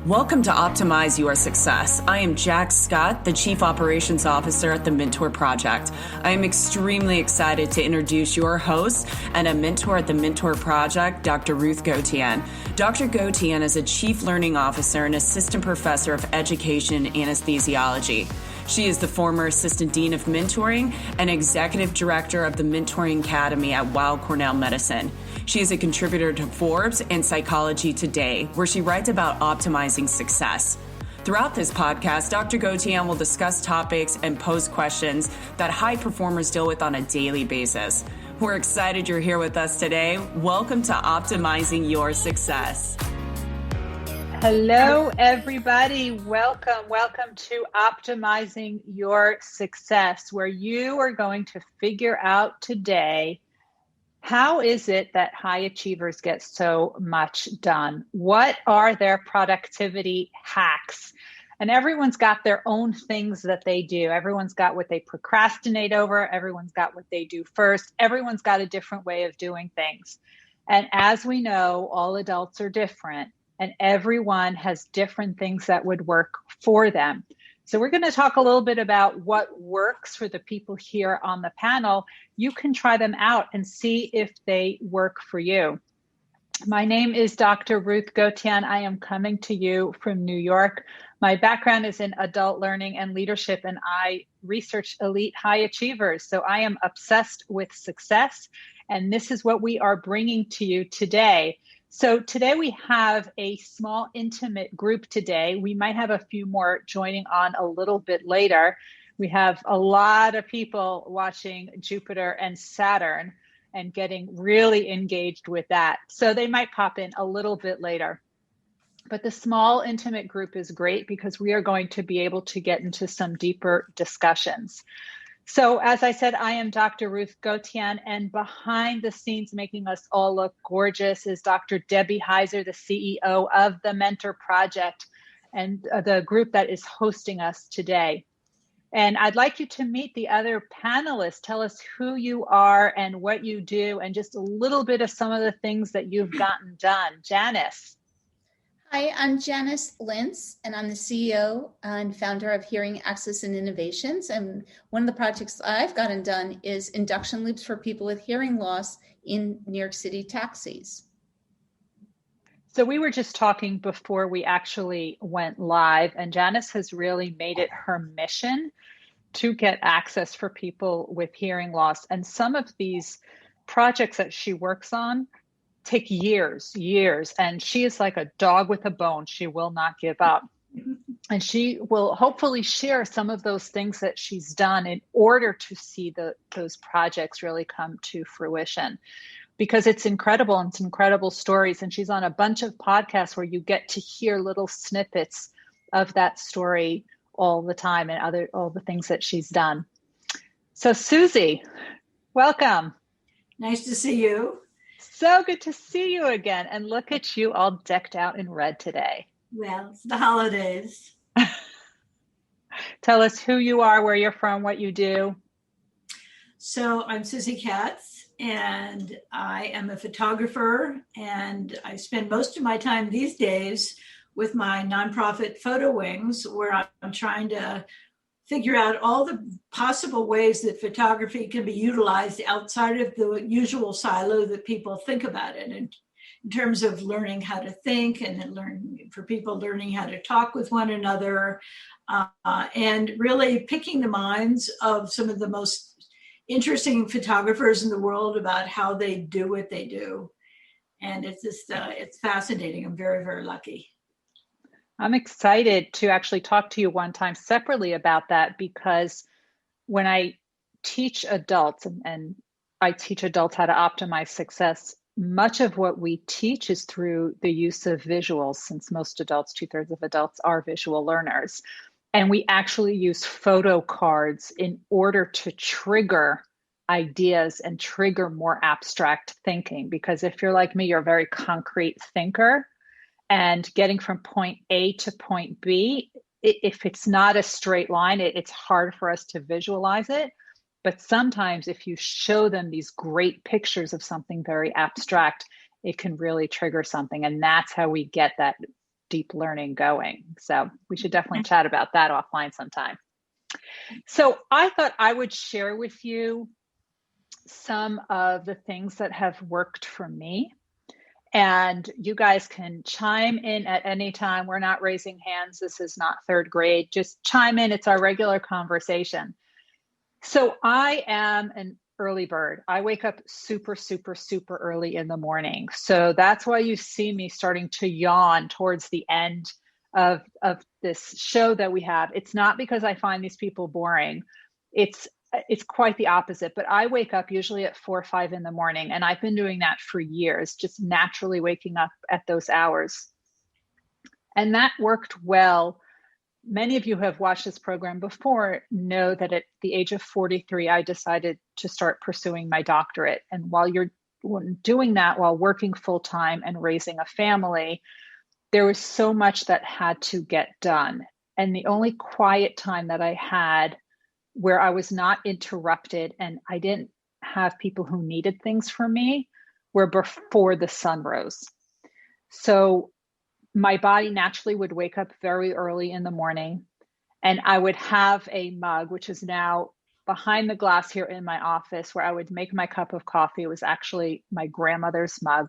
Welcome to Optimize Your Success. I am Jack Scott, the Chief Operations Officer at the Mentor Project. I am extremely excited to introduce your host and a mentor at the Mentor Project, Dr. Ruth Gotian. Dr. Gotian is a Chief Learning Officer and Assistant Professor of Education and Anesthesiology. She is the former Assistant Dean of Mentoring and Executive Director of the Mentoring Academy at Weill Cornell Medicine. She is a contributor to Forbes and Psychology Today, where she writes about optimizing success. Throughout this podcast, Dr. Gotian will discuss topics and pose questions that high performers deal with on a daily basis. We're excited you're here with us today. Welcome to Optimizing Your Success. Hello, everybody. Welcome to Optimizing Your Success, where you are going to figure out today, how is it that high achievers get so much done? What are their productivity hacks? And everyone's got their own things that they do. Everyone's got what they procrastinate over. Everyone's got what they do first. Everyone's got a different way of doing things. And as we know, all adults are different. And everyone has different things that would work for them. So we're going to talk a little bit about what works for the people here on the panel. You can try them out and see if they work for you. My name is Dr. Ruth Gotian. I am coming to you from New York. My background is in adult learning and leadership, and I research elite high achievers. So I am obsessed with success, and this is what we are bringing to you today. So today we have a small, intimate group today. We might have a few more joining on a little bit later. We have a lot of people watching Jupiter and Saturn and getting really engaged with that. So they might pop in a little bit later. But the small, intimate group is great because we are going to be able to get into some deeper discussions. So as I said, I am Dr. Ruth Gotian, and behind the scenes making us all look gorgeous is Dr. Debbie Heiser, the CEO of the Mentor Project and the group that is hosting us today. And I'd like you to meet the other panelists. Tell us who you are and what you do and just a little bit of some of the things that you've gotten done. Janice. Hi, I'm Janice Lintz, and I'm the CEO and founder of Hearing Access and Innovations. And one of the projects I've gotten done is induction loops for people with hearing loss in New York City taxis. So we were just talking before we actually went live, and Janice has really made it her mission to get access for people with hearing loss. And some of these projects that she works on take years, and she is like a dog with a bone. She will not give up. And she will hopefully share some of those things that she's done in order to see those projects really come to fruition, because it's incredible and it's incredible stories. And she's on a bunch of podcasts where you get to hear little snippets of that story all the time and all the things that she's done. So Susie, welcome. Nice to see you. So good to see you again. And look at you all decked out in red today. Well, it's the holidays. Tell us who you are, where you're from, what you do. So I'm Susie Katz, and I am a photographer, and I spend most of my time these days with my nonprofit Photo Wings, where I'm trying to figure out all the possible ways that photography can be utilized outside of the usual silo that people think about it, and in terms of learning how to think and for people learning how to talk with one another, and really picking the minds of some of the most interesting photographers in the world about how they do what they do. And it's just, it's fascinating. I'm very, very lucky. I'm excited to actually talk to you one time separately about that, because when I teach adults and I teach adults how to optimize success, much of what we teach is through the use of visuals, since most adults, 2/3 of adults, are visual learners. And we actually use photo cards in order to trigger ideas and trigger more abstract thinking. Because if you're like me, you're a very concrete thinker. And getting from point A to point B, if it's not a straight line, it's hard for us to visualize it. But sometimes if you show them these great pictures of something very abstract, it can really trigger something. And that's how we get that deep learning going. So we should definitely chat about that offline sometime. So I thought I would share with you some of the things that have worked for me. And you guys can chime in at any time. We're not raising hands. This is not third grade. Just chime in. It's our regular conversation. So I am an early bird. I wake up super, super, super early in the morning. So that's why you see me starting to yawn towards the end of this show that we have. It's not because I find these people boring. It's quite the opposite, but I wake up usually at 4 or 5 in the morning, and I've been doing that for years, just naturally waking up at those hours. And that worked well. Many of you who have watched this program before know that at the age of 43, I decided to start pursuing my doctorate. And while you're doing that, while working full time and raising a family, there was so much that had to get done. And the only quiet time that I had where I was not interrupted and I didn't have people who needed things from me were before the sun rose. So my body naturally would wake up very early in the morning, and I would have a mug, which is now behind the glass here in my office, where I would make my cup of coffee. It was actually my grandmother's mug.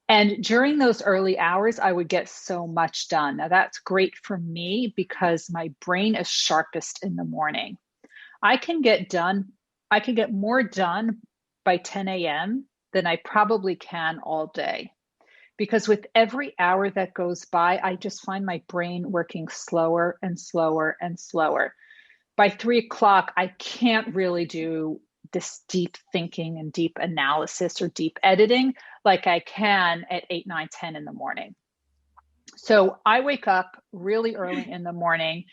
And during those early hours, I would get so much done. Now, that's great for me because my brain is sharpest in the morning. I can get more done by 10 a.m. than I probably can all day. Because with every hour that goes by, I just find my brain working slower and slower and slower. By 3 o'clock, I can't really do this deep thinking and deep analysis or deep editing like I can at 8, 9, 10 in the morning. So I wake up really early in the morning,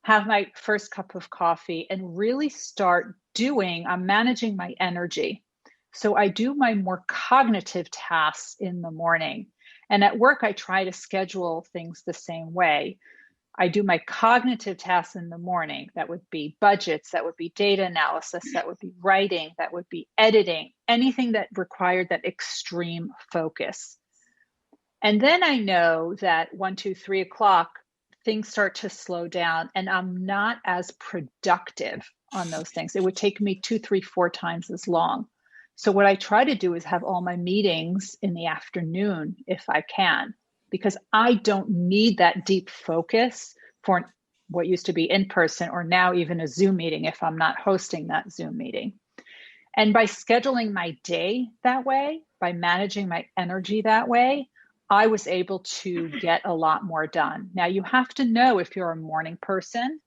have my first cup of coffee, and really start I'm managing my energy. So I do my more cognitive tasks in the morning. And at work, I try to schedule things the same way. I do my cognitive tasks in the morning. That would be budgets, that would be data analysis, that would be writing, that would be editing, anything that required that extreme focus. And then I know that 1, 2, 3 o'clock, things start to slow down and I'm not as productive on those things. It would take me 2, 3, 4 times as long. So what I try to do is have all my meetings in the afternoon if I can, because I don't need that deep focus for what used to be in person or now even a Zoom meeting if I'm not hosting that Zoom meeting. And by scheduling my day that way, by managing my energy that way, I was able to get a lot more done. Now, you have to know if you're a morning person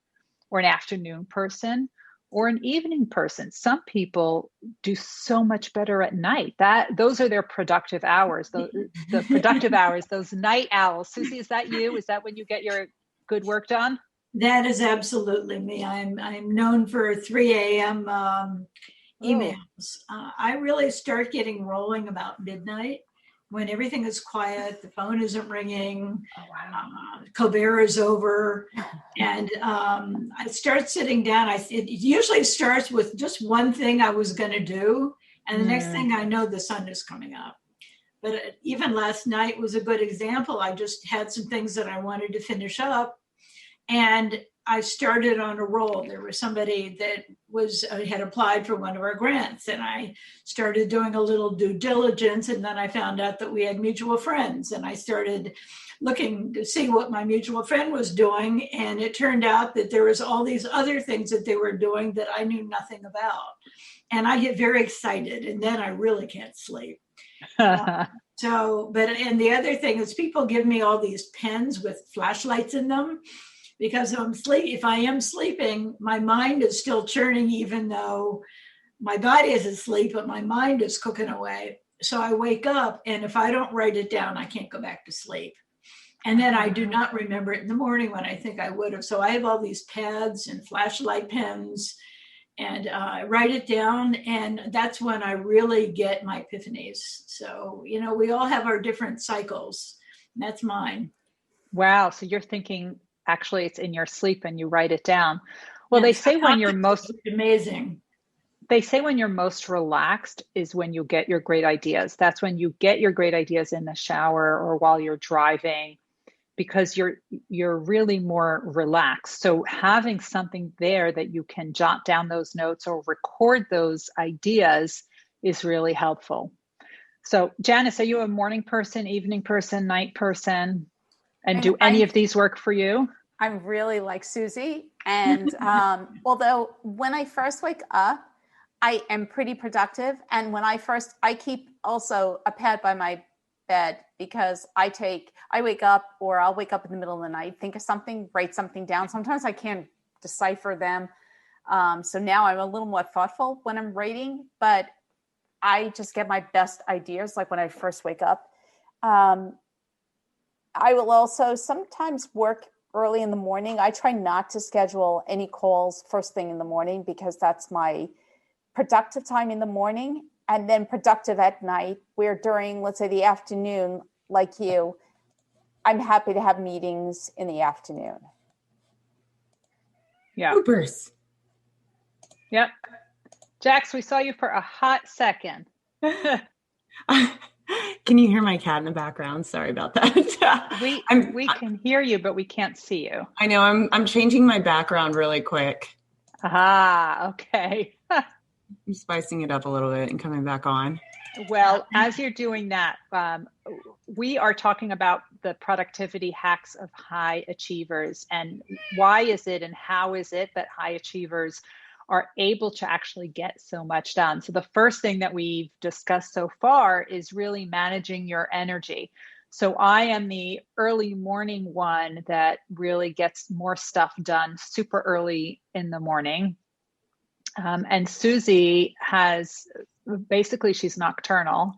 or an afternoon person or an evening person. Some people do so much better at night. Those are their productive hours, the productive hours, those night owls. Susie, is that you? Is that when you get your good work done? That is absolutely me. I'm known for 3 a.m. Emails. I really start getting rolling about midnight when everything is quiet, the phone isn't ringing, Colbert is over, and I start sitting down. It usually starts with just one thing I was going to do, and the next thing I know, the sun is coming up. But even last night was a good example. I just had some things that I wanted to finish up, and I started on a roll. There was somebody that had applied for one of our grants, and I started doing a little due diligence, and then I found out that we had mutual friends, and I started looking to see what my mutual friend was doing, and it turned out that there was all these other things that they were doing that I knew nothing about, and I get very excited, and then I really can't sleep. And the other thing is people give me all these pens with flashlights in them, because if I am sleeping, my mind is still churning, even though my body is asleep, but my mind is cooking away. So I wake up, and if I don't write it down, I can't go back to sleep. And then I do not remember it in the morning when I think I would have. So I have all these pads and flashlight pens, and I write it down, and that's when I really get my epiphanies. So, we all have our different cycles. That's mine. Wow. So you're thinking, actually, it's in your sleep and you write it down. Well, they say when you're most amazing. They say when you're most relaxed is when you get your great ideas. That's when you get your great ideas in the shower or while you're driving. because you're really more relaxed. So having something there that you can jot down those notes or record those ideas is really helpful. So Janice, are you a morning person, evening person, night person? And do any of these work for you? I'm really like Susie. And although when I first wake up, I am pretty productive. And when I keep also a pad by my bed, because I wake up, or I'll wake up in the middle of the night, think of something, write something down. Sometimes I can't decipher them. So now I'm a little more thoughtful when I'm writing, but I just get my best ideas like when I first wake up. I will also sometimes work early in the morning. I try not to schedule any calls first thing in the morning, because that's my productive time in the morning, and then productive at night, where during, let's say, the afternoon, like you, I'm happy to have meetings in the afternoon. Yeah. Bloopers. Yep. Jax, we saw you for a hot second. Can you hear my cat in the background? Sorry about that. We can hear you, but we can't see you. I know. I'm changing my background really quick. Ah, okay. I'm spicing it up a little bit and coming back on. Well, as you're doing that, we are talking about the productivity hacks of high achievers, and why is it and how is it that high achievers are able to actually get so much done. So the first thing that we've discussed so far is really managing your energy. So I am the early morning one that really gets more stuff done super early in the morning. And Susie she's nocturnal,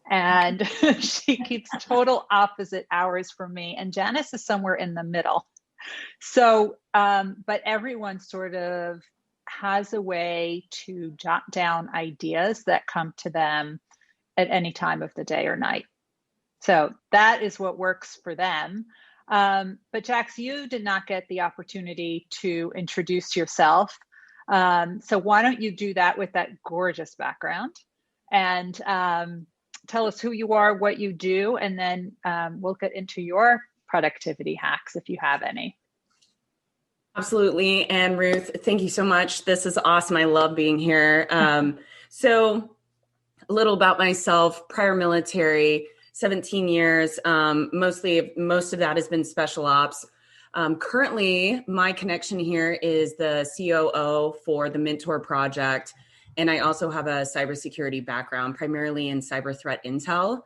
and she keeps total opposite hours from me. And Janice is somewhere in the middle. So, but everyone sort of has a way to jot down ideas that come to them at any time of the day or night. So that is what works for them. But Jax, you did not get the opportunity to introduce yourself. So why don't you do that with that gorgeous background, and tell us who you are, what you do, and then we'll get into your productivity hacks if you have any. Absolutely. And Ruth, thank you so much. This is awesome. I love being here. So a little about myself: prior military, 17 years. Most of that has been special ops. Currently, my connection here is the COO for the Mentor Project. And I also have a cybersecurity background, primarily in cyber threat intel.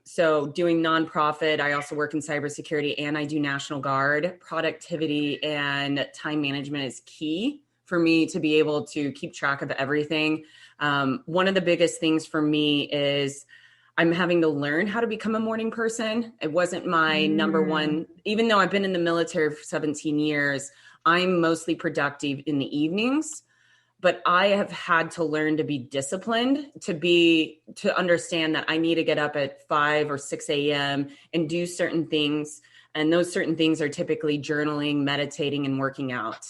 So doing nonprofit, I also work in cybersecurity, and I do National Guard. Productivity and time management is key for me to be able to keep track of everything. One of the biggest things for me is I'm having to learn how to become a morning person. It wasn't my number one, even though I've been in the military for 17 years, I'm mostly productive in the evenings. But I have had to learn to be disciplined, to understand that I need to get up at 5 or 6 a.m. and do certain things. And those certain things are typically journaling, meditating, and working out.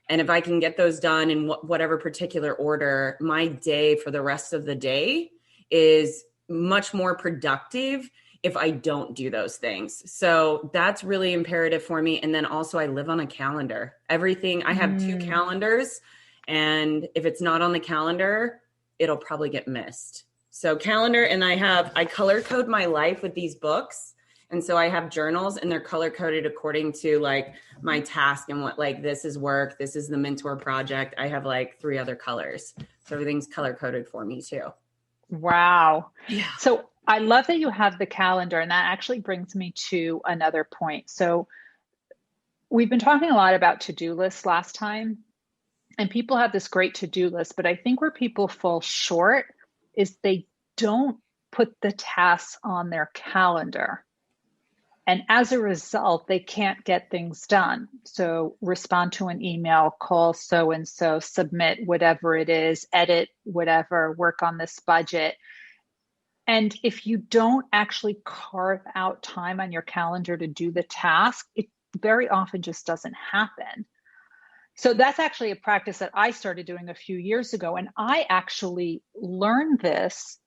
And if I can get those done in whatever particular order, my day for the rest of the day is much more productive if I don't do those things. So that's really imperative for me. And then also I live on a calendar. Everything, I have 2 calendars. And if it's not on the calendar, it'll probably get missed. So calendar, and I color code my life with these books. And so I have journals, and they're color coded according to like my task and what, like, this is work. This is the Mentor Project. I have like 3 other colors. So everything's color coded for me too. Wow. Yeah. So I love that you have the calendar, and that actually brings me to another point. So we've been talking a lot about to-do lists last time. And people have this great to-do list, but I think where people fall short is they don't put the tasks on their calendar. And as a result, they can't get things done. So respond to an email, call so-and-so, submit whatever it is, edit whatever, work on this budget. And if you don't actually carve out time on your calendar to do the task, it very often just doesn't happen. So that's actually a practice that I started doing a few years ago. And I actually learned this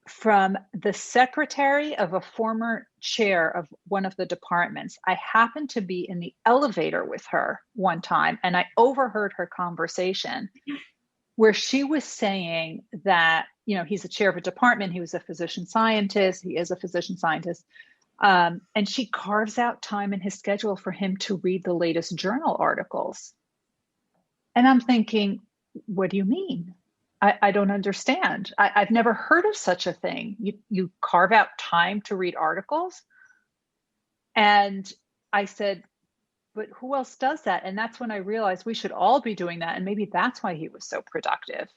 from the secretary of a former chair of one of the departments. I happened to be in the elevator with her one time, and I overheard her conversation where she was saying that, he's a chair of a department. He was a physician scientist. He is a physician scientist. And she carves out time in his schedule for him to read the latest journal articles. And I'm thinking, what do you mean? I don't understand. I've never heard of such a thing. You carve out time to read articles? And I said, but who else does that? And that's when I realized we should all be doing that. And maybe that's why he was so productive.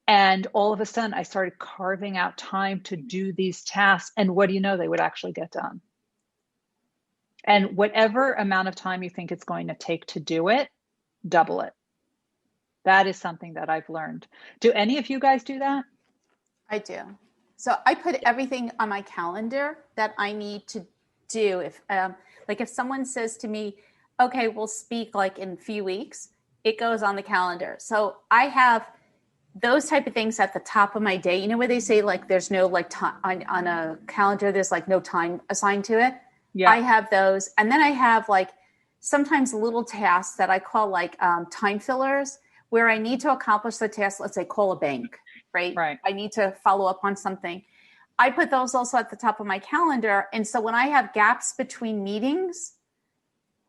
And all of a sudden, I started carving out time to do these tasks. And what do you know? They would actually get done. And whatever amount of time you think it's going to take to do it, double it. That is something that I've learned. Do any of you guys do that? I do. So I put everything on my calendar that I need to do. If someone says to me, okay, we'll speak like in a few weeks, it goes on the calendar. So I have those type of things at the top of my day. You know where they say like there's no like time on a calendar, there's like no time assigned to it. Yeah. I have those. And then I have like sometimes little tasks that I call like time fillers, where I need to accomplish the task. Let's say call a bank, right? I need to follow up on something. I put those also at the top of my calendar. And so when I have gaps between meetings,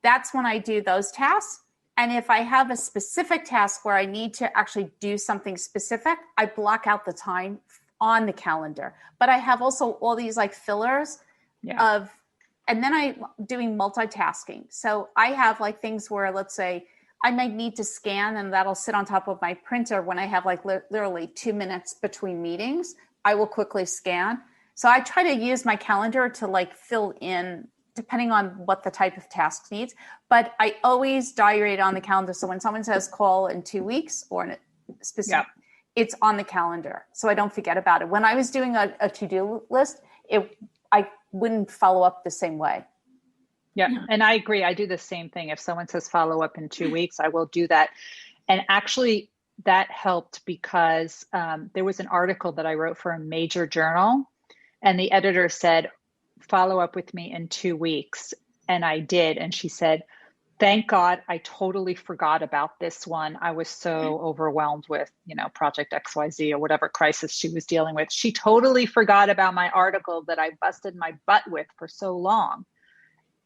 that's when I do those tasks. And if I have a specific task where I need to actually do something specific, I block out the time on the calendar. But I have also all these like fillers and then I'm doing multitasking. So I have like things where, let's say, I might need to scan, and that'll sit on top of my printer when I have like literally 2 minutes between meetings. I will quickly scan. So I try to use my calendar to like fill in depending on what the type of task needs. But I always diary it on the calendar. So when someone says call in 2 weeks or in a specific, it's on the calendar. So I don't forget about it. When I was doing a to-do list, I wouldn't follow up the same way. Yeah. And I agree. I do the same thing. If someone says follow up in 2 weeks, I will do that. And actually that helped because there was an article that I wrote for a major journal, and the editor said, follow up with me in 2 weeks. And I did. And she said, thank God I totally forgot about this one. I was so overwhelmed with, Project XYZ or whatever crisis she was dealing with. She totally forgot about my article that I busted my butt with for so long.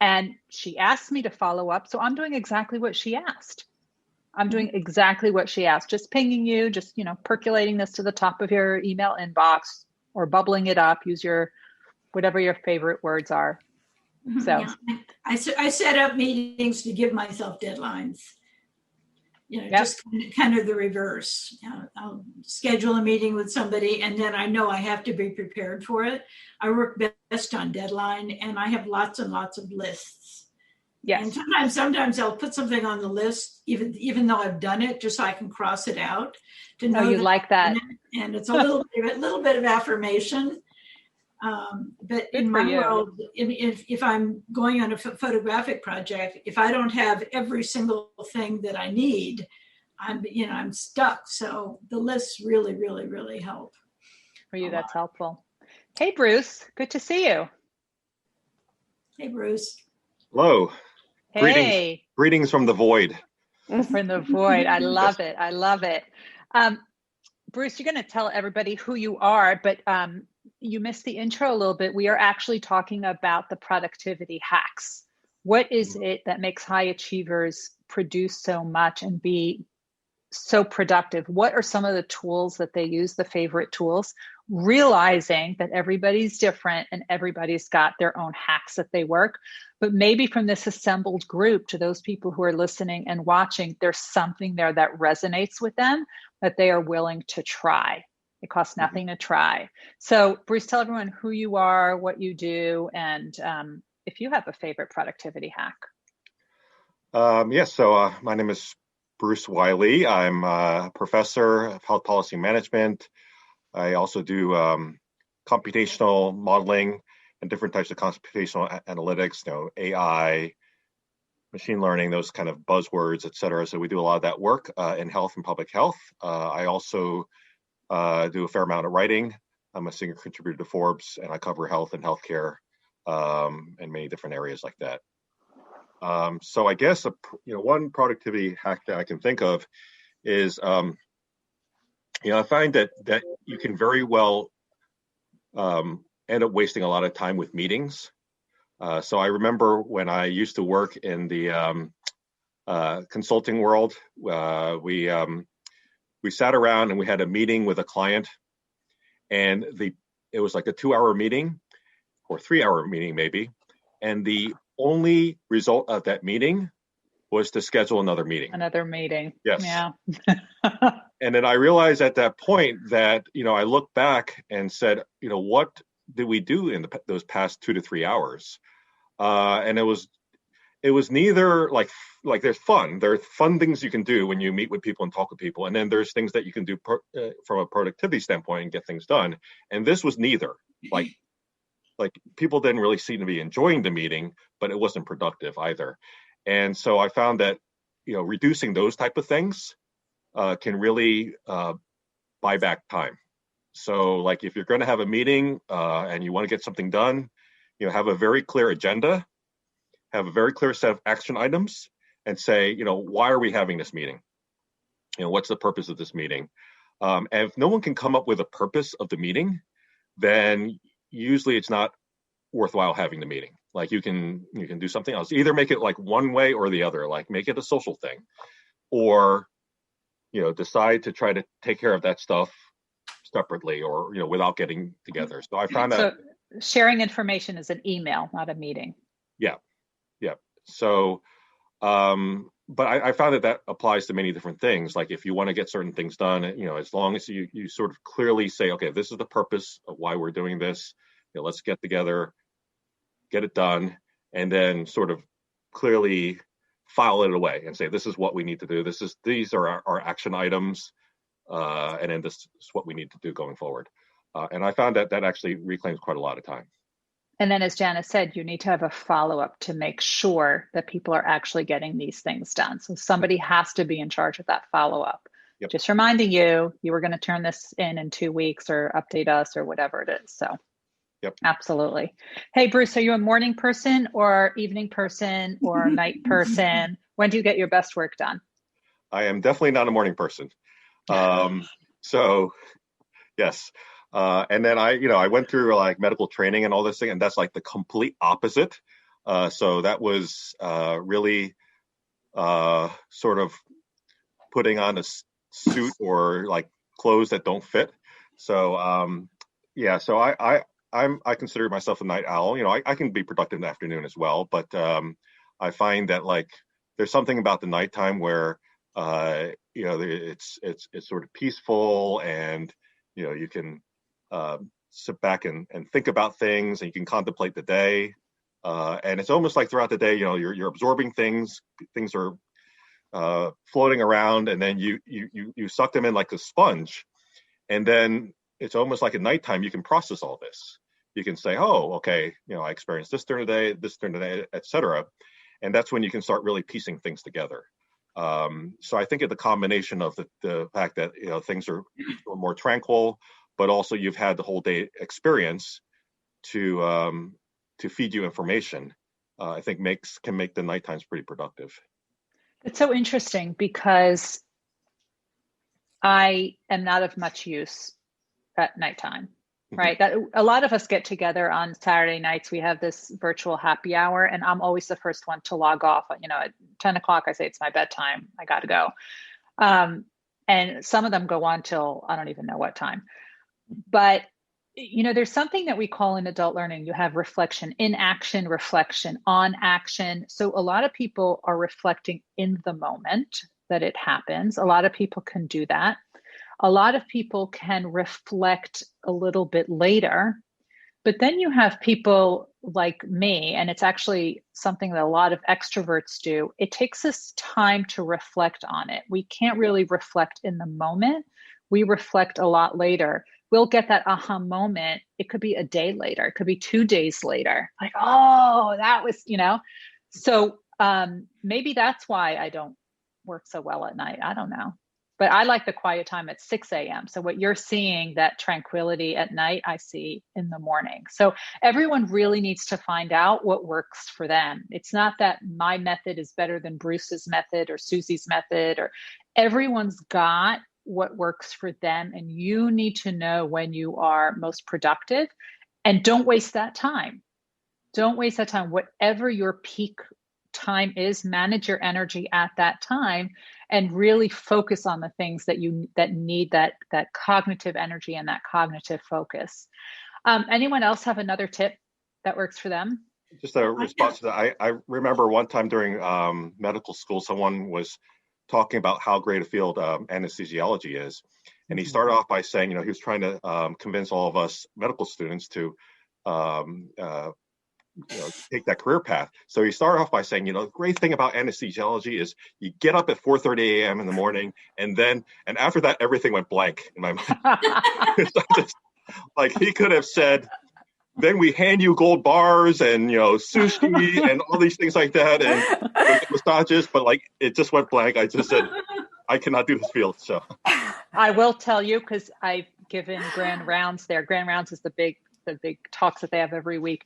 And she asked me to follow up. So I'm doing exactly what she asked. Just pinging you, just, percolating this to the top of your email inbox or bubbling it up. Use whatever your favorite words are. So I set up meetings to give myself deadlines. Just kind of the reverse. I'll schedule a meeting with somebody, and then I know I have to be prepared for it. I work best on deadline, and I have lots and lots of lists. Yes. And sometimes I'll put something on the list, even though I've done it, just so I can cross it out. To know you like that. And it's a little bit of affirmation. But in my world, if I'm going on a photographic project, if I don't have every single thing that I need, I'm stuck. So the lists really, really, really help. For you, that's helpful. Hey, Bruce, good to see you. Hey, Bruce. Hello. Hey. Greetings from the void. From the void. I love it. I love it. Bruce, you're going to tell everybody who you are, but you missed the intro a little bit. We are actually talking about the productivity hacks. What is it that makes high achievers produce so much and be so productive? What are some of the tools that they use, the favorite tools, realizing that everybody's different and everybody's got their own hacks that they work. But maybe from this assembled group, to those people who are listening and watching, there's something there that resonates with them that they are willing to try. It costs nothing to try. So Bruce, tell everyone who you are, what you do, and if you have a favorite productivity hack. So my name is Bruce Wiley. I'm a professor of health policy management. I also do computational modeling and different types of computational analytics, AI, machine learning, those kind of buzzwords, et cetera. So we do a lot of that work in health and public health. I also do a fair amount of writing I'm a senior contributor to Forbes, and I cover health and healthcare and many different areas like that. So I guess one productivity hack that I can think of is I find that you can very well end up wasting a lot of time with meetings. So I remember when I used to work in the consulting world, we sat around and we had a meeting with a client, and it was like a 2-hour meeting or 3-hour meeting maybe, and the only result of that meeting was to schedule another meeting. Yes. Yeah. And then I realized at that point that, I looked back and said, what did we do in those past 2 to 3 hours? And it was neither like there's fun. There are fun things you can do when you meet with people and talk with people. And then there's things that you can do from a productivity standpoint and get things done. And this was neither. Like people didn't really seem to be enjoying the meeting, but it wasn't productive either. And so I found that, reducing those type of things can really buy back time. So like if you're going to have a meeting and you want to get something done, have a very clear agenda, have a very clear set of action items, and say, why are we having this meeting? What's the purpose of this meeting? And if no one can come up with a purpose of the meeting, then usually it's not worthwhile having the meeting. Like you can do something else. Either make it like one way or the other, like make it a social thing, or decide to try to take care of that stuff separately or without getting together. So I found that sharing information is an email, not a meeting. Yeah. So but I found that applies to many different things. Like if you want to get certain things done, as long as you sort of clearly say, okay, this is the purpose of why we're doing this, let's get together, get it done, and then sort of clearly file it away and say, this is what we need to do. These are our action items. And then this is what we need to do going forward. And I found that actually reclaims quite a lot of time. And then, as Janice said, you need to have a follow-up to make sure that people are actually getting these things done. So somebody has to be in charge of that follow-up. Yep. Just reminding you were going to turn this in 2 weeks or update us or whatever it is. So yep, absolutely. Hey, Bruce, are you a morning person or evening person or night person? When do you get your best work done? I am definitely not a morning person. So yes. And then I went through like medical training and all this thing, and that's like the complete opposite. So that was really sort of putting on a suit or like clothes that don't fit. So so I consider myself a night owl. I can be productive in the afternoon as well, but I find that like there's something about the nighttime where it's sort of peaceful, and you can sit back and think about things, and you can contemplate the day, and it's almost like throughout the day you're absorbing things are floating around, and then you suck them in like a sponge, and then it's almost like at nighttime you can process all this. You can say, oh, okay, I experienced this during the day, etc. And that's when you can start really piecing things together. So I think of the combination of the fact that things are more tranquil, but also you've had the whole day experience to feed you information, I think can make the night times pretty productive. It's so interesting because I am not of much use at nighttime, right? That a lot of us get together on Saturday nights. We have this virtual happy hour, and I'm always the first one to log off. At 10 o'clock, I say it's my bedtime. I got to go. And some of them go on till I don't even know what time. But there's something that we call in adult learning. You have reflection in action, reflection on action. So a lot of people are reflecting in the moment that it happens. A lot of people can do that. A lot of people can reflect a little bit later. But then you have people like me, and it's actually something that a lot of extroverts do. It takes us time to reflect on it. We can't really reflect in the moment. We reflect a lot later. We'll get that aha moment. It could be a day later. It could be 2 days later. Like, oh, that was, So maybe that's why I don't work so well at night. I don't know. But I like the quiet time at 6 a.m. So what you're seeing, that tranquility at night, I see in the morning. So everyone really needs to find out what works for them. It's not that my method is better than Bruce's method or Susie's method, or everyone's got what works for them. And you need to know when you are most productive, and don't waste that time. Don't waste that time. Whatever your peak time is, manage your energy at that time and really focus on the things that need that cognitive energy and that cognitive focus. Anyone else have another tip that works for them? Just a response to that. I remember one time during medical school, someone was talking about how great a field anesthesiology is. And he started off by saying, he was trying to convince all of us medical students to take that career path. So he started off by saying, the great thing about anesthesiology is you get up at 4:30 a.m. in the morning, and after that, everything went blank in my mind. Like he could have said, then we hand you gold bars and, sushi and all these things like that and massages, but like it just went blank. I just said, I cannot do this field. So I will tell you, because I've given grand rounds there. Grand rounds is the big talks that they have every week.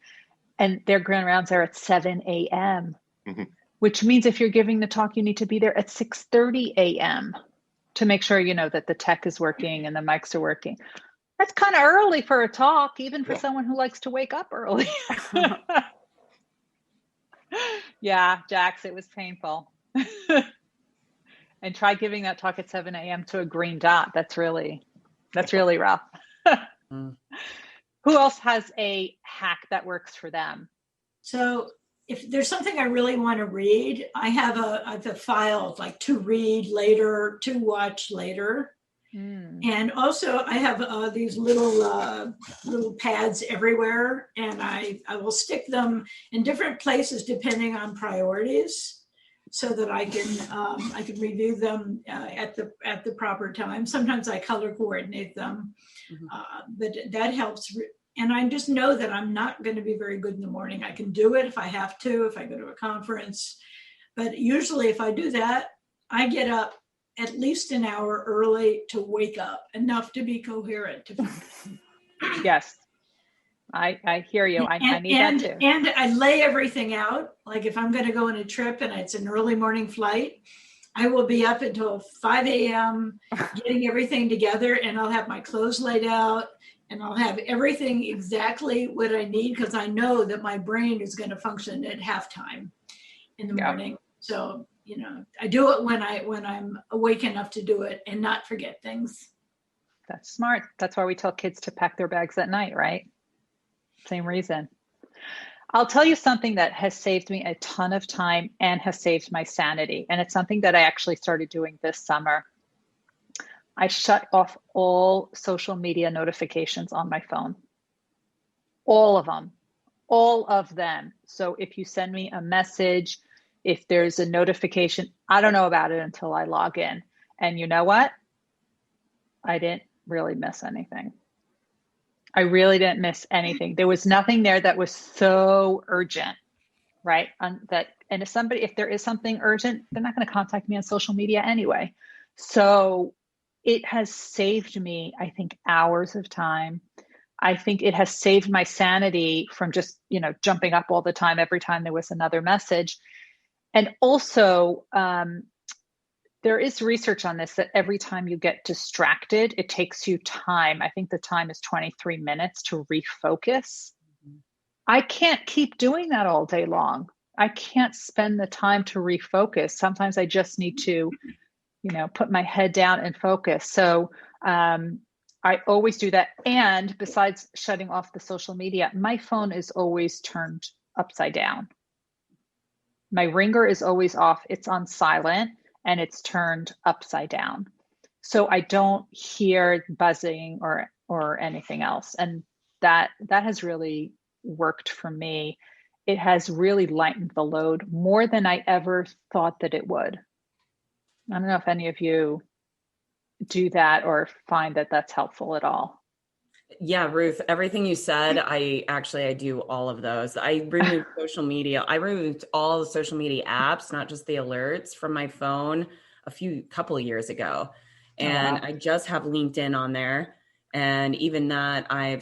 And their grand rounds are at 7 a.m., which means if you're giving the talk, you need to be there at 6:30 a.m. to make sure, that the tech is working and the mics are working. That's kind of early for a talk, even for someone who likes to wake up early. Yeah, Jax, it was painful. And try giving that talk at 7 a.m. to a green dot. That's really rough. Who else has a hack that works for them? So if there's something I really want to read, I have a file like to read later, to watch later. And also I have these little pads everywhere, and I will stick them in different places depending on priorities, so that I can review them at the proper time. Sometimes I color coordinate them, but that helps. And I just know that I'm not going to be very good in the morning. I can do it if I have to, if I go to a conference. But usually if I do that, I get up at least an hour early to wake up, enough to be coherent. Yes, I hear you. I need that too. And I lay everything out. Like if I'm going to go on a trip and it's an early morning flight, I will be up until 5 a.m. getting everything together, and I'll have my clothes laid out, and I'll have everything exactly what I need, because I know that my brain is going to function at halftime in the morning. So, I do it when I'm awake enough to do it and not forget things. That's smart. That's why we tell kids to pack their bags at night, right? Same reason. I'll tell you something that has saved me a ton of time and has saved my sanity. And it's something that I actually started doing this summer. I shut off all social media notifications on my phone. All of them. So if you send me a message, if there's a notification, I don't know about it until I log in. And you know what? I didn't really miss anything. I really didn't miss anything. There was nothing there that was so urgent, right? And if there is something urgent, they're not going to contact me on social media anyway. So it has saved me, I think, hours of time. I think it has saved my sanity from just, jumping up all the time every time there was another message. And also, there is research on this, that every time you get distracted, it takes you time. I think the time is 23 minutes to refocus. I can't keep doing that all day long. I can't spend the time to refocus. Sometimes I just need to, put my head down and focus. So I always do that. And besides shutting off the social media, my phone is always turned upside down. My ringer is always off. It's on silent and it's turned upside down. So I don't hear buzzing or anything else. And that has really worked for me. It has really lightened the load more than I ever thought that it would. I don't know if any of you do that or find that that's helpful at all. Yeah, Ruth, everything you said, I do all of those. I removed social media. I removed all the social media apps, not just the alerts, from my phone couple of years ago. And wow. I just have LinkedIn on there. And even that I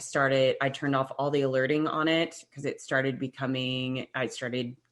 turned off all the alerting on it because I started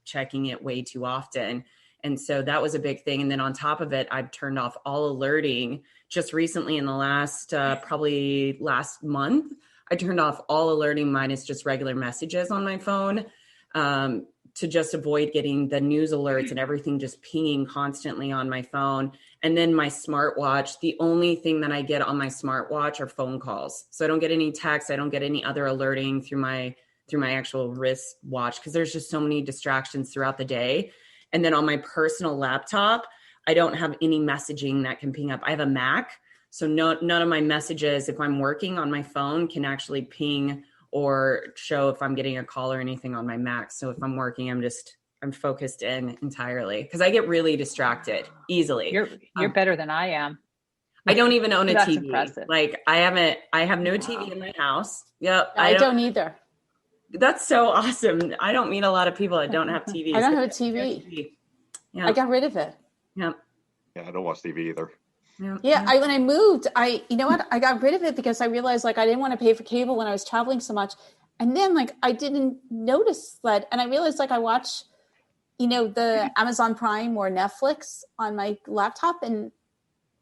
checking it way too often. And so that was a big thing. And then on top of it, I've turned off all alerting just recently in the probably last month. I turned off all alerting minus just regular messages on my phone to just avoid getting the news alerts and everything just pinging constantly on my phone. And then my smartwatch, the only thing that I get on my smartwatch are phone calls. So I don't get any texts. I don't get any other alerting through my actual wrist watch because there's just so many distractions throughout the day. And then on my personal laptop, I don't have any messaging that can ping up. I have a Mac, so none of my messages, if I'm working on my phone, can actually ping or show if I'm getting a call or anything on my Mac. So if I'm working, I'm focused in entirely because I get really distracted easily. You're better than I am. I don't even own a That's TV. impressive. Like I have no TV in my house. Yep. I don't either. That's so awesome. I don't meet a lot of people that don't have TVs. I don't have a TV. Yeah. I got rid of it. Yeah. Yeah, I don't watch TV either. Yeah. When I moved, you know what? I got rid of it because I realized like I didn't want to pay for cable when I was traveling so much. And then like I didn't notice that. And I realized like I watch, the Amazon Prime or Netflix on my laptop and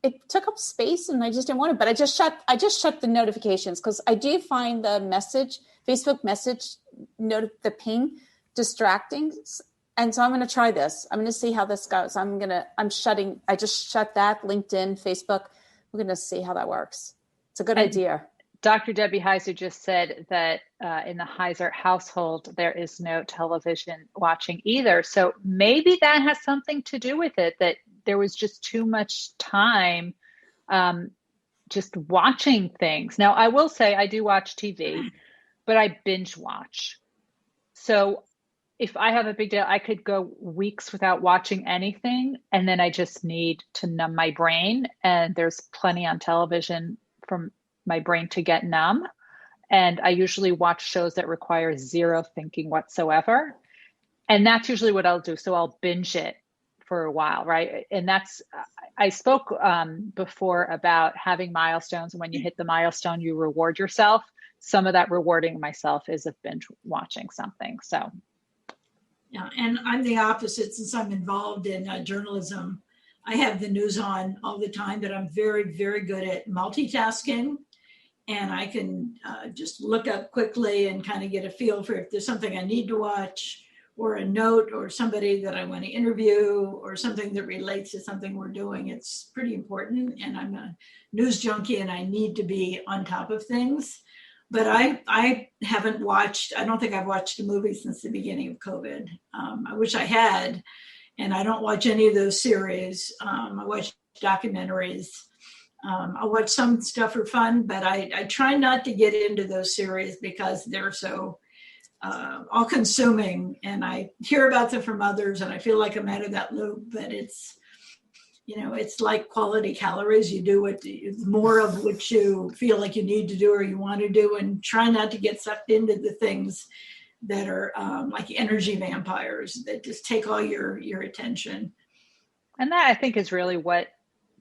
it took up space and I just didn't want it. But I just shut the notifications because I do find the Facebook message the ping distracting. And so I'm going to try this. I'm going to see how this goes. I just shut that LinkedIn, Facebook. We're going to see how that works. It's a good idea. Dr. Debbie Heiser just said that in the Heiser household, there is no television watching either. So maybe that has something to do with it, that there was just too much time just watching things. Now, I will say I do watch TV, but I binge watch. So if I have a big day, I could go weeks without watching anything, and then I just need to numb my brain. And there's plenty on television from my brain to get numb. And I usually watch shows that require zero thinking whatsoever. And that's usually what I'll do. So I'll binge it for a while, right? And I spoke before about having milestones. And when you hit the milestone, you reward yourself. Some of that rewarding myself is of binge watching something. So. Yeah, and I'm the opposite since I'm involved in journalism. I have the news on all the time, but I'm very, very good at multitasking. And I can just look up quickly and kind of get a feel for if there's something I need to watch or a note or somebody that I want to interview or something that relates to something we're doing. It's pretty important. And I'm a news junkie and I need to be on top of things. But I haven't watched, I don't think I've watched a movie since the beginning of COVID. I wish I had, and I don't watch any of those series. I watch documentaries. I watch some stuff for fun, but I try not to get into those series because they're so all consuming, and I hear about them from others and I feel like I'm out of that loop, but it's like quality calories. You do more of what you feel like you need to do or you want to do, and try not to get sucked into the things that are like energy vampires that just take all your attention. And that I think is really what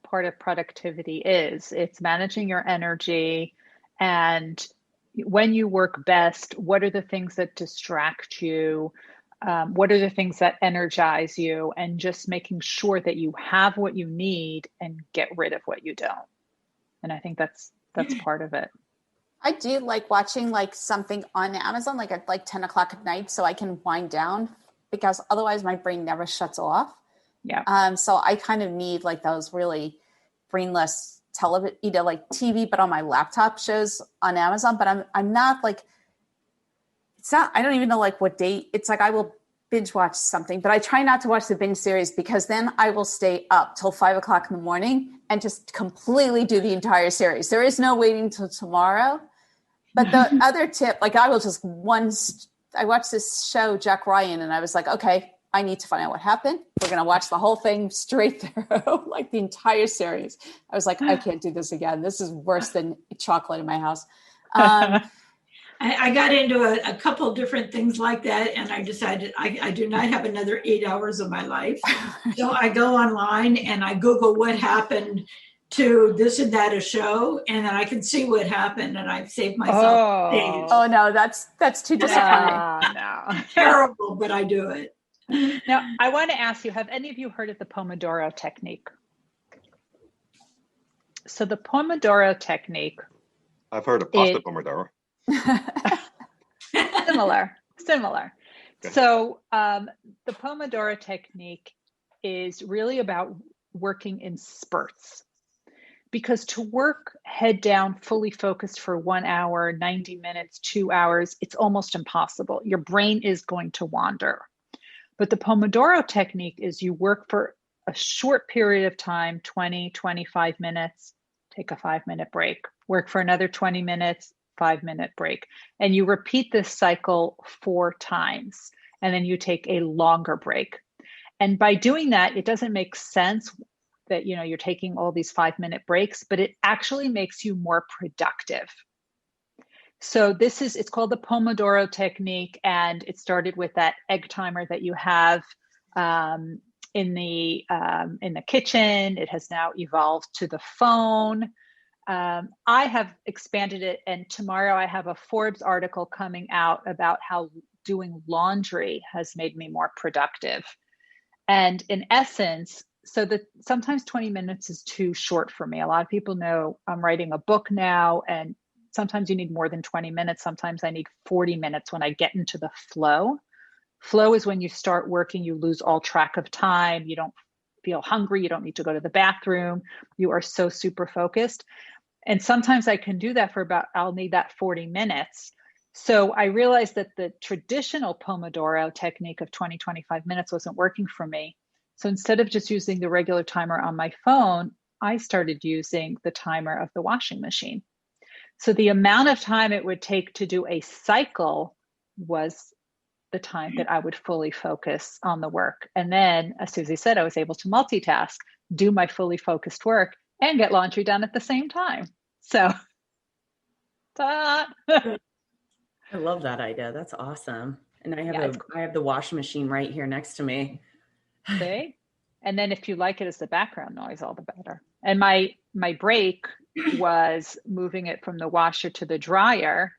part of productivity is. It's managing your energy, and when you work best, what are the things that distract you? What are the things that energize you, and just making sure that you have what you need and get rid of what you don't. And I think that's part of it. I do like watching like something on Amazon, like at like 10 o'clock at night, so I can wind down because otherwise my brain never shuts off. Yeah. So I kind of need like those really brainless television, like TV, but on my laptop shows on Amazon. But I'm not like, it's not, I don't even know like what date. It's like I will binge watch something, but I try not to watch the binge series because then I will stay up till 5 o'clock in the morning and just completely do the entire series. There is no waiting till tomorrow. But the other tip, like I will just I watched this show, Jack Ryan, and I was like, okay, I need to find out what happened. We're going to watch the whole thing straight through, like the entire series. I was like, I can't do this again. This is worse than chocolate in my house. I got into a couple different things like that, and I decided I do not have another 8 hours of my life. So I go online and I Google what happened to this and that a show, and then I can see what happened, and I've saved myself days. Oh no, that's too disappointing. No. Terrible, but I do it. Now, I want to ask you, have any of you heard of the Pomodoro Technique? So the Pomodoro Technique. I've heard of pasta Pomodoro. Similar. Okay. So the Pomodoro Technique is really about working in spurts. Because to work head down, fully focused for 1 hour, 90 minutes, 2 hours, it's almost impossible. Your brain is going to wander. But the Pomodoro Technique is you work for a short period of time, 20, 25 minutes, take a 5-minute break, work for another 20 minutes, 5-minute break. And you repeat this cycle 4 times, and then you take a longer break. And by doing that, it doesn't make sense that you're taking all these 5-minute breaks, but it actually makes you more productive. So it's called the Pomodoro Technique, and it started with that egg timer that you have in the kitchen. It has now evolved to the phone. I have expanded it, and tomorrow I have a Forbes article coming out about how doing laundry has made me more productive. And in essence, so that sometimes 20 minutes is too short for me. A lot of people know I'm writing a book now, and sometimes you need more than 20 minutes. Sometimes I need 40 minutes when I get into the flow. Flow is when you start working, you lose all track of time. You don't feel hungry. You don't need to go to the bathroom. You are so super focused. And sometimes I can do that I'll need that 40 minutes. So I realized that the traditional Pomodoro technique of 20, 25 minutes wasn't working for me. So instead of just using the regular timer on my phone, I started using the timer of the washing machine. So the amount of time it would take to do a cycle was the time that I would fully focus on the work. And then, as Susie said, I was able to multitask, do my fully focused work, and get laundry done at the same time. So, ta-da! I love that idea. That's awesome. And I have the washing machine right here next to me. See? And then if you like it as the background noise, all the better. And my break was moving it from the washer to the dryer.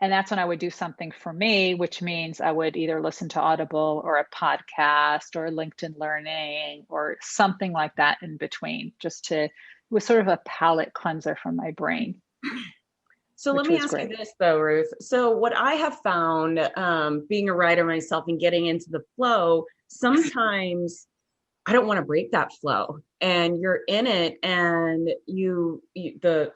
And that's when I would do something for me, which means I would either listen to Audible or a podcast or LinkedIn Learning or something like that in between, it was sort of a palate cleanser for my brain. So let me ask you this though, Ruth. So what I have found, being a writer myself and getting into the flow, sometimes I don't want to break that flow, and you're in it, and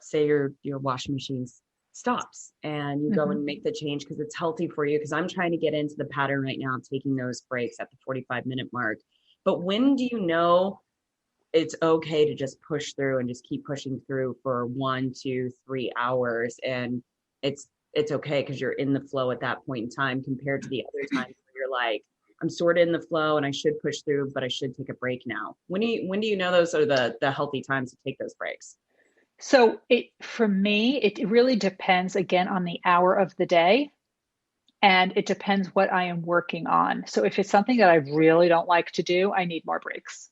say your washing machine stops, and you go and make the change because it's healthy for you. Because I'm trying to get into the pattern right now of taking those breaks at the 45-minute mark. But when do you know it's okay to just push through and just keep pushing through for 1, 2, 3 hours, and it's okay because you're in the flow at that point in time, compared to the other times where you're like, I'm sort of in the flow and I should push through, but I should take a break now. When do you know those are the healthy times to take those breaks? So for me, it really depends again on the hour of the day, and it depends what I am working on. So if it's something that I really don't like to do, I need more breaks.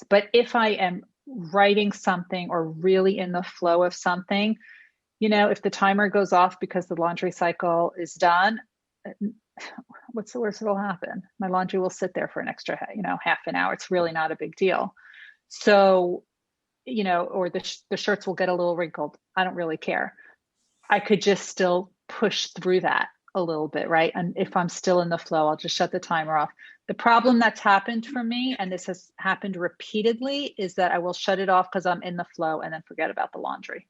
But if I am writing something or really in the flow of something, if the timer goes off because the laundry cycle is done, what's the worst that'll happen? My laundry will sit there for an extra, half an hour. It's really not a big deal. So, or the shirts will get a little wrinkled. I don't really care. I could just still push through that a little bit, right? And if I'm still in the flow, I'll just shut the timer off. The problem that's happened for me, and this has happened repeatedly, is that I will shut it off because I'm in the flow and then forget about the laundry.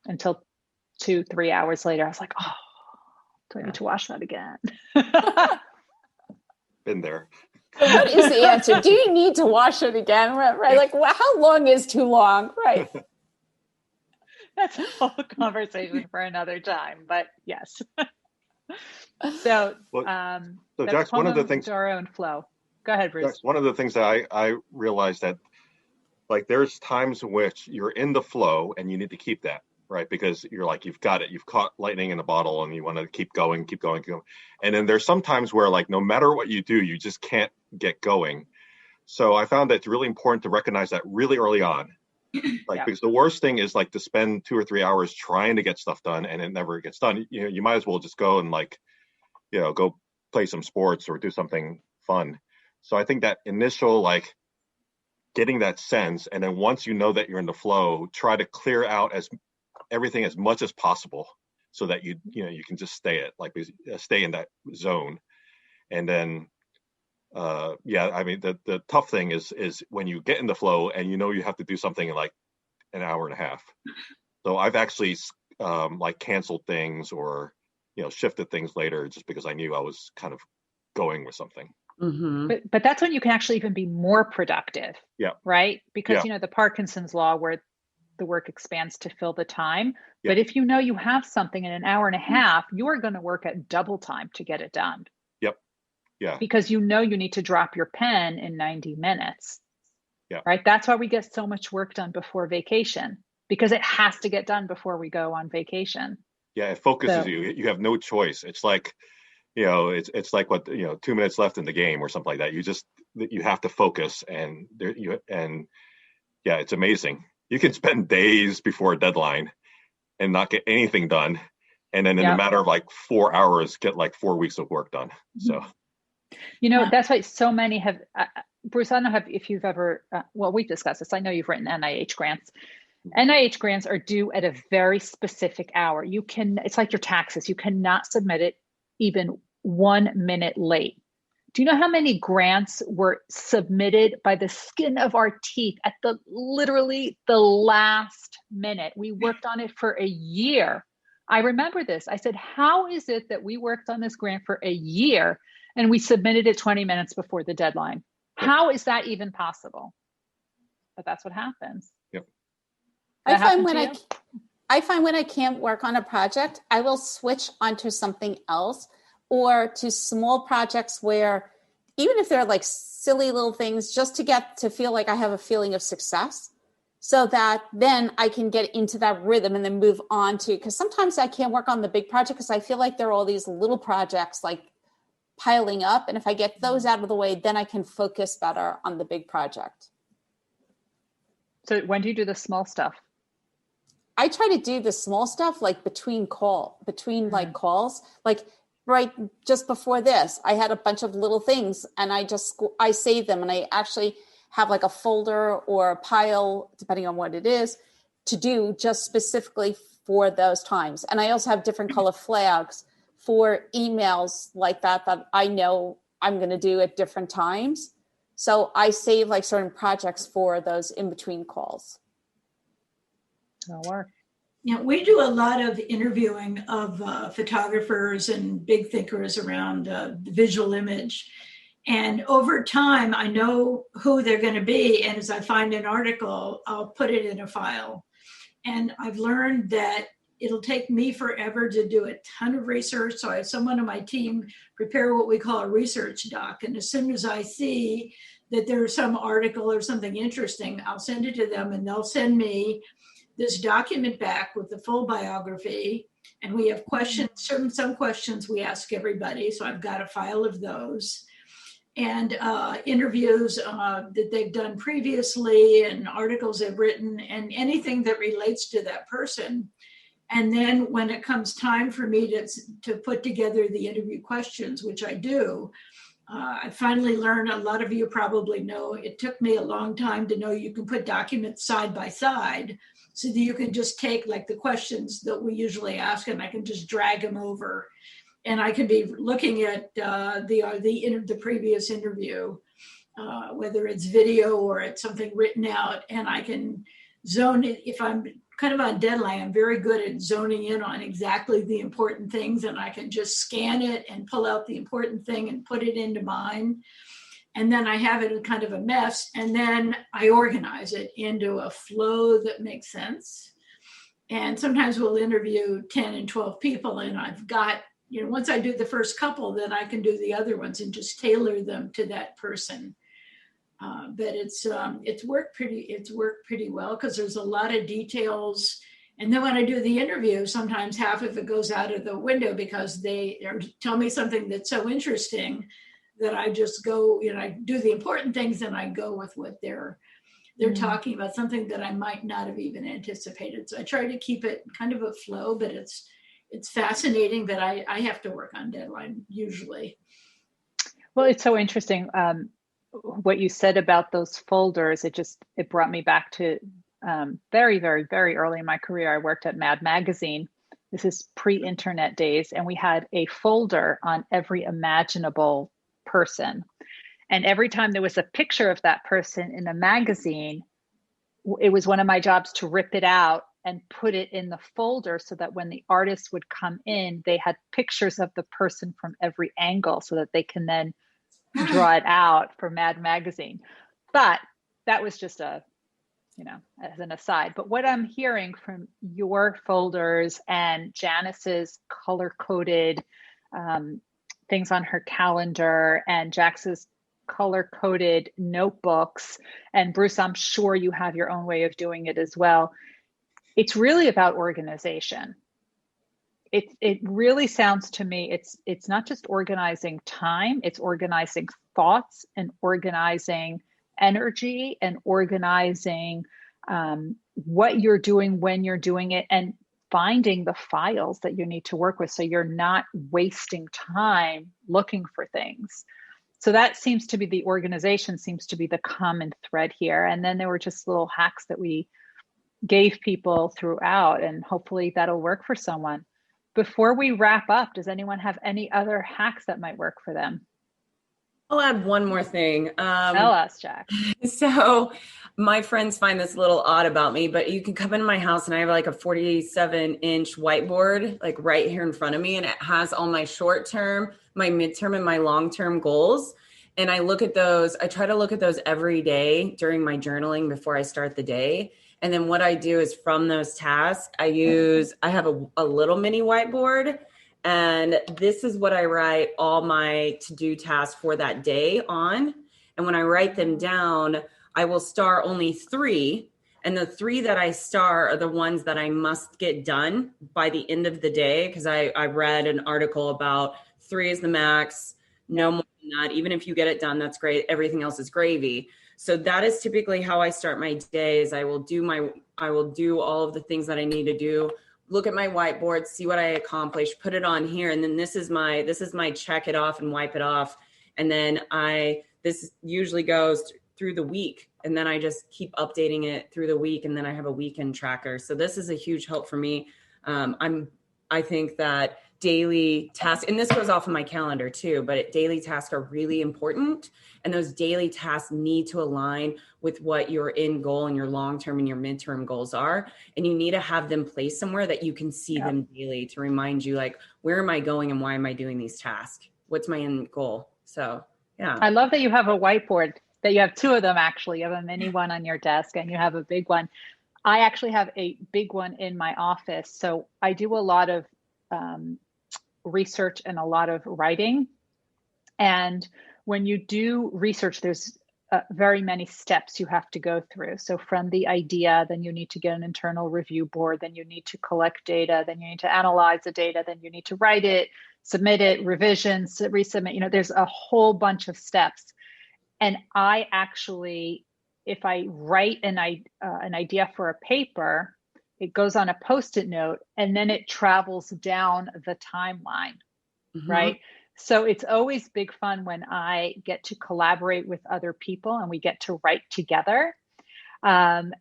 Until 2-3 hours later, I was like, oh, do I need to wash that again? Been there. So what is the answer? Do you need to wash it again? Right? Like, how long is too long? Right. That's a whole conversation for another time, but yes. So Jax, one of the things, Pomodoro and flow. Go ahead, Bruce. Jax, one of the things that I realized that, like, there's times in which you're in the flow and you need to keep that, right? Because you're like, you've got it, you've caught lightning in a bottle and you want to keep going. And then there's some times where, like, no matter what you do, you just can't get going. So I found that it's really important to recognize that really early on. Yeah. Because the worst thing is to spend 2 or 3 hours trying to get stuff done and it never gets done. You might as well just go and go play some sports or do something fun. So I think that initial getting that sense, and then once you know that you're in the flow, try to clear out everything as much as possible so that you can just stay in that zone. And then the tough thing is when you get in the flow and you have to do something in an hour and a half. So I've actually canceled things or shifted things later just because I knew I was kind of going with something. Mm-hmm. But that's when you can actually even be more productive. Yeah. Right? Because Yeah. the Parkinson's law where the work expands to fill the time. Yeah. But if you know you have something in an hour and a half, you're going to work at double time to get it done. Yep. Yeah. Because you need to drop your pen in 90 minutes. Yeah. Right? That's why we get so much work done before vacation, because it has to get done before we go on vacation. Yeah, it focuses you. You have no choice. It's like, it's like 2 minutes left in the game or something like that. You have to focus, and it's amazing. You can spend days before a deadline and not get anything done, and then in a matter of 4 hours get 4 weeks of work done. So that's why so many have Bruce, I don't know if you've ever we've discussed this. I know you've written NIH grants. NIH grants are due at a very specific hour. It's like your taxes. You cannot submit it even 1 minute late. Do you know how many grants were submitted by the skin of our teeth at literally the last minute? We worked on it for a year. I remember this. I said, how is it that we worked on this grant for a year and we submitted it 20 minutes before the deadline? How is that even possible? But that's what happens. Yep. I find when I can't work on a project, I will switch onto something else, or to small projects where, even if they're silly little things, just to get to feel like I have a feeling of success, so that then I can get into that rhythm and then move on to, because sometimes I can't work on the big project because I feel like there are all these little projects piling up. And if I get those out of the way, then I can focus better on the big project. So when do you do the small stuff? I try to do the small stuff between calls. Right just before this, I had a bunch of little things and I save them, and I actually have a folder or a pile, depending on what it is, to do just specifically for those times. And I also have different color flags for emails that I know I'm going to do at different times. So I save certain projects for those in between calls. That'll work. We do a lot of interviewing of photographers and big thinkers around the visual image. And over time, I know who they're going to be. And as I find an article, I'll put it in a file. And I've learned that it'll take me forever to do a ton of research. So I have someone on my team prepare what we call a research doc. And as soon as I see that there's some article or something interesting, I'll send it to them, and they'll send me this document back with the full biography. And we have questions, some questions we ask everybody. So I've got a file of those, and interviews that they've done previously, and articles they've written, and anything that relates to that person. And then when it comes time for me to put together the interview questions, which I do, I finally learned, a lot of you probably know, it took me a long time to know you can put documents side by side, so that you can just take the questions that we usually ask, and I can just drag them over, and I can be looking at the previous interview, whether it's video or it's something written out, and I can zone it. If I'm kind of on deadline, I'm very good at zoning in on exactly the important things, and I can just scan it and pull out the important thing and put it into mine. And then I have it in kind of a mess, and then I organize it into a flow that makes sense. And sometimes we'll interview 10 and 12 people, and I've got, once I do the first couple, then I can do the other ones and just tailor them to that person. But it's worked pretty well, because there's a lot of details. And then when I do the interview, sometimes half of it goes out of the window because they tell me something that's so interesting that I just go, I do the important things and I go with what they're talking about, something that I might not have even anticipated. So I try to keep it kind of a flow, but it's fascinating that I have to work on deadline usually. Well, it's so interesting what you said about those folders. It brought me back to very, very, very early in my career. I worked at Mad Magazine. This is pre-internet days, and we had a folder on every imaginable person. And every time there was a picture of that person in a magazine, it was one of my jobs to rip it out and put it in the folder so that when the artists would come in, they had pictures of the person from every angle so that they can then draw it out for Mad Magazine. But that was just as an aside. But what I'm hearing from your folders and Janice's color-coded things on her calendar and Jax's color-coded notebooks, and Bruce, I'm sure you have your own way of doing it as well. It's really about organization. It really sounds to me, it's not just organizing time, it's organizing thoughts and organizing energy and organizing what you're doing when you're doing it, and finding the files that you need to work with so you're not wasting time looking for things. So that seems to be the organization, seems to be the common thread here. And then there were just little hacks that we gave people throughout, and hopefully that'll work for someone. Before we wrap up, does anyone have any other hacks that might work for them? I'll add one more thing. Tell us, Jack. So my friends find this a little odd about me, but you can come into my house and I have like a 47-inch whiteboard, like right here in front of me. And it has all my short-term, my midterm, and my long-term goals. And I look at those. I try to look at those every day during my journaling before I start the day. And then what I do is from those tasks, I have a little mini whiteboard. And this is what I write all my to-do tasks for that day on. And when I write them down, I will star only 3. And the 3 that I star are the ones that I must get done by the end of the day. Because I read an article about 3 is the max, no more than that. Even if you get it done, that's great. Everything else is gravy. So that is typically how I start my days. I will do all of the things that I need to do. Look at my whiteboard, see what I accomplished, put it on here. And then this is my check it off and wipe it off. And then this usually goes through the week. And then I just keep updating it through the week. And then I have a weekend tracker. So this is a huge help for me. I think that daily tasks, and this goes off of my calendar too, but daily tasks are really important. And those daily tasks need to align with what your end goal and your long-term and your midterm goals are. And you need to have them placed somewhere that you can see them daily to remind you, like, where am I going and why am I doing these tasks? What's my end goal? So, yeah. I love that you have a whiteboard, that you have 2 of them actually. You have a mini one on your desk and you have a big one. I actually have a big one in my office. So I do a lot of research and a lot of writing. And when you do research, there's very many steps you have to go through. So from the idea, then you need to get an internal review board, then you need to collect data, then you need to analyze the data, then you need to write it, submit it, revisions, resubmit. There's a whole bunch of steps. And I actually, if I write an idea for a paper, it goes on a Post-it note and then it travels down the timeline, right? So it's always big fun when I get to collaborate with other people and we get to write together. The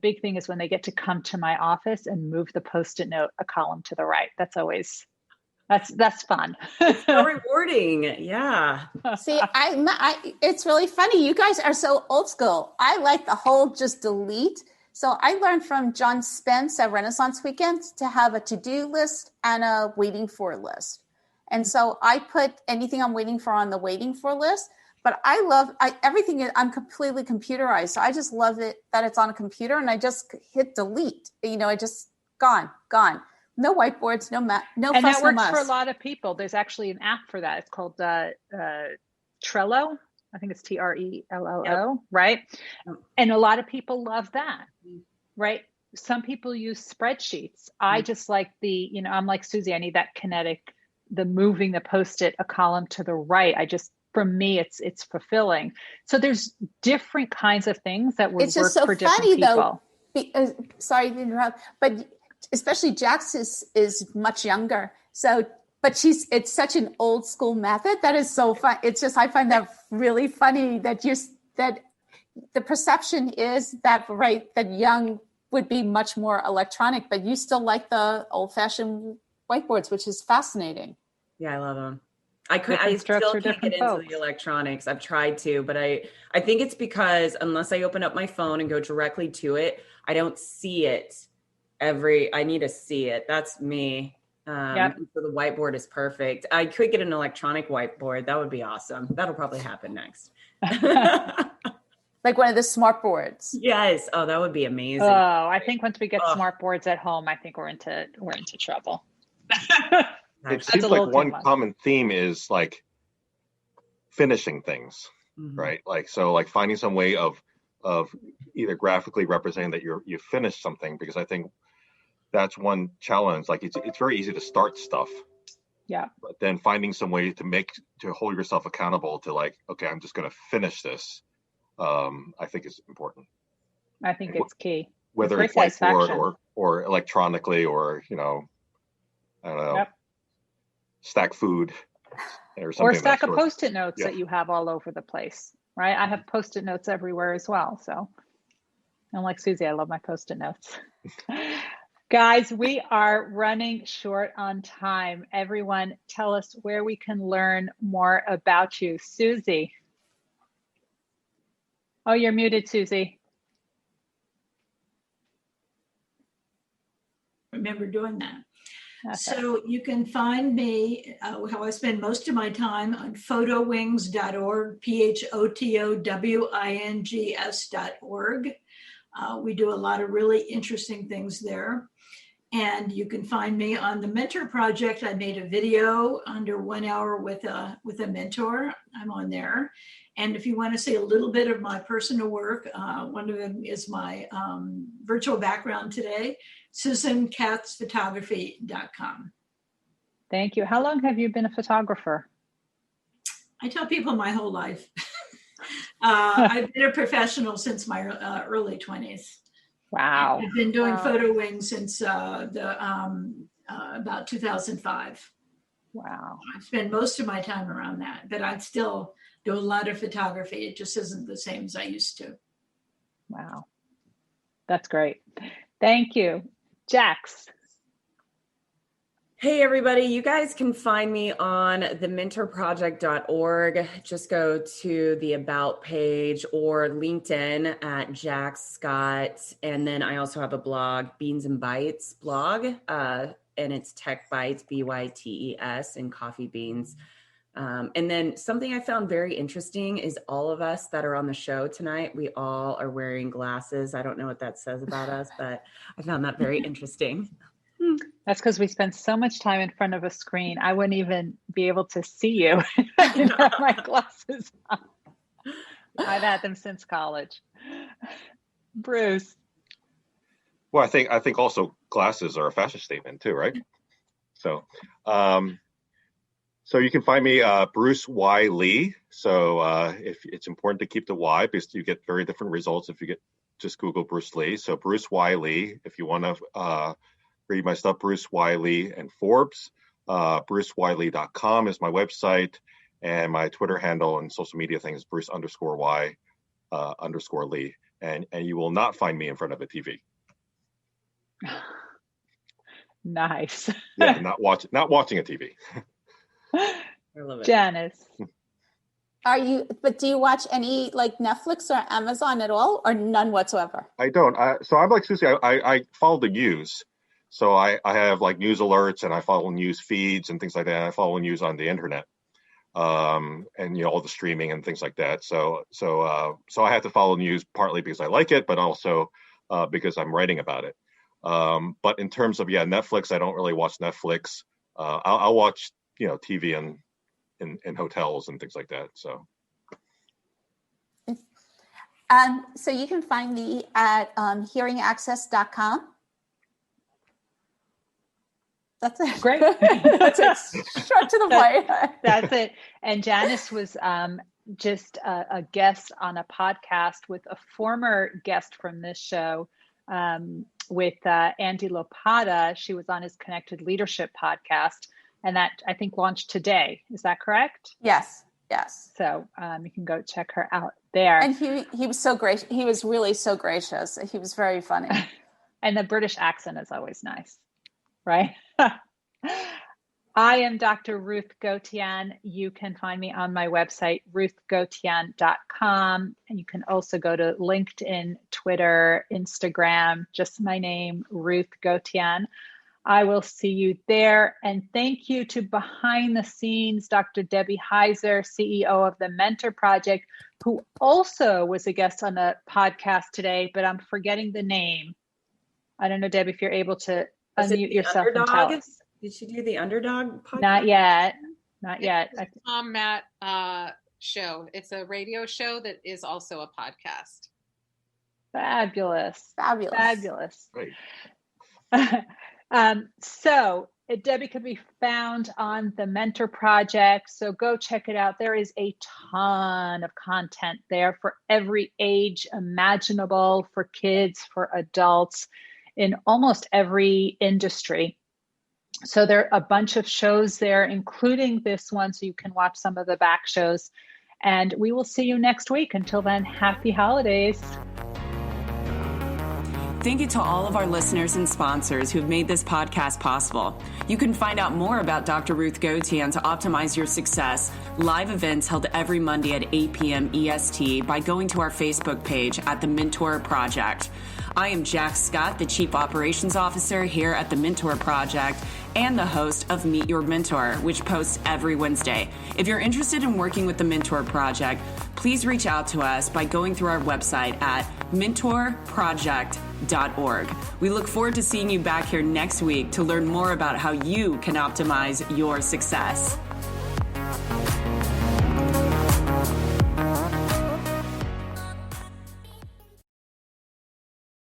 big thing is when they get to come to my office and move the Post-it note a column to the right. That's fun. It's so rewarding. Yeah. See, it's really funny. You guys are so old school. I like the whole just delete. So I learned from John Spence at Renaissance Weekend to have a to-do list and a waiting for list. And so I put anything I'm waiting for on the waiting for list. But everything, I'm completely computerized. So I just love it that it's on a computer and I just hit delete. I just gone. No whiteboards, no fuss, no and that works muss. for a lot of people. There's actually an app for that. It's called Trello. I think it's Trello, yep. Right? And a lot of people love that, right? Some people use spreadsheets. I just like I'm like Susie, I need that kinetic the moving the Post-it a column to the right. For me, it's fulfilling. So there's different kinds of things that would It's just work so for different funny people. though. Sorry to interrupt, but especially Jax is much younger. So, but it's such an old school method that is so fun. It's just, I find that really funny that that the perception is that, right, that young would be much more electronic, but you still like the old fashioned whiteboards, which is fascinating. Yeah, I love them. Different I strokes still for can't get different into folks. the electronics. I've tried to, but I think it's because unless I open up my phone and go directly to it, I don't see it I need to see it. That's me. Yep. So the whiteboard is perfect. I could get an electronic whiteboard. That would be awesome. That'll probably happen next. Like one of the smart boards. Yes. Oh, that would be amazing. Oh, I think once we get smart boards at home, I think we're into trouble. It seems like one common theme is like finishing things, right? Like, so like finding some way of either graphically representing that you finished something, because I think that's one challenge. Like it's very easy to start stuff. Yeah. But then finding some way to hold yourself accountable to like, okay, I'm just going to finish this. I think is important. I think it's key. Whether it's whiteboard or electronically, or, I don't know, stack food or something. Or stack of Post-it notes that you have all over the place, right? I have Post-it notes everywhere as well. So I'm like Susie, I love my Post-it notes. Guys, we are running short on time. Everyone, tell us where we can learn more about you. Susie. Oh, you're muted, Susie. Remember doing that. Okay. So you can find me, how I spend most of my time, on photowings.org, photowings.org. We do a lot of really interesting things there. And you can find me on the Mentor Project. I made a video under 1 hour with a mentor. I'm on there. And if you want to see a little bit of my personal work, one of them is my virtual background today, SusanKatzPhotography.com. Thank you. How long have you been a photographer? I tell people my whole life. I've been a professional since my early 20s. Wow. I've been doing photo wings since about 2005. Wow. I spend most of my time around that, but I still do a lot of photography. It just isn't the same as I used to. Wow. That's great. Thank you. Jax. Hey, everybody. You guys can find me on thementorproject.org. Just go to the About page or LinkedIn at Jax Scott. And then I also have a blog, Beans and Bites blog, and it's Tech Bites, BYTES, and coffee beans. And then something I found very interesting is all of us that are on the show tonight, we all are wearing glasses. I don't know what that says about us, but I found that very interesting. That's because we spend so much time in front of a screen. I wouldn't even be able to see you. I didn't have my glasses on. I've had them since college. Bruce. Well, I think also glasses are a fashion statement too, right? So, so you can find me Bruce Y. Lee. So if it's important to keep the Y, because you get very different results if you just Google Bruce Lee. So Bruce Y. Lee. If you want to read my stuff, Bruce Y. Lee and Forbes. BruceYLee.com is my website, and my Twitter handle and social media thing is Bruce_Y_Lee. And you will not find me in front of a TV. Nice. Yeah, not watching a TV. I love it. Janice. But do you watch any like Netflix or Amazon at all, or none whatsoever? I don't. So I'm like Susie, I follow the news. So I have like news alerts, and I follow news feeds and things like that. I follow news on the internet, and all the streaming and things like that. So I have to follow news partly because I like it, but also because I'm writing about it. But in terms of Netflix, I don't really watch Netflix. I'll watch TV in hotels and things like that. So. So you can find me at hearingaccess.com. That's it. Great. That's it. Straight to the point. That's it. And Janice was just a guest on a podcast with a former guest from this show, with Andy Lopata. She was on his Connected Leadership podcast, and that I think launched today. Is that correct? Yes. So you can go check her out there. And he was so great. He was really so gracious. He was very funny. And the British accent is always nice, right? I am Dr. Ruth Gotian. You can find me on my website, ruthgotian.com. And you can also go to LinkedIn, Twitter, Instagram, just my name, Ruth Gotian. I will see you there. And thank you to behind the scenes, Dr. Debbie Heiser, CEO of the Mentor Project, who also was a guest on the podcast today, but I'm forgetting the name. I don't know, Debbie, if you're able to unmute yourself and tell us. Did she do the Underdog podcast? Not yet. It's Tom Matt show. It's a radio show that is also a podcast. Fabulous. Great. So Debbie could be found on the Mentor Project. So go check it out. There is a ton of content there for every age imaginable, for kids, for adults, in almost every industry. So there are a bunch of shows there, including this one, so you can watch some of the back shows. And we will see you next week. Until then, happy holidays. Thank you to all of our listeners and sponsors who've made this podcast possible. You can find out more about Dr. Ruth Gotian to optimize your success, live events held every Monday at 8 p.m. EST, by going to our Facebook page at The Mentor Project. I am Jack Scott, the Chief Operations Officer here at The Mentor Project and the host of Meet Your Mentor, which posts every Wednesday. If you're interested in working with The Mentor Project, please reach out to us by going through our website at mentorproject.org. We look forward to seeing you back here next week to learn more about how you can optimize your success.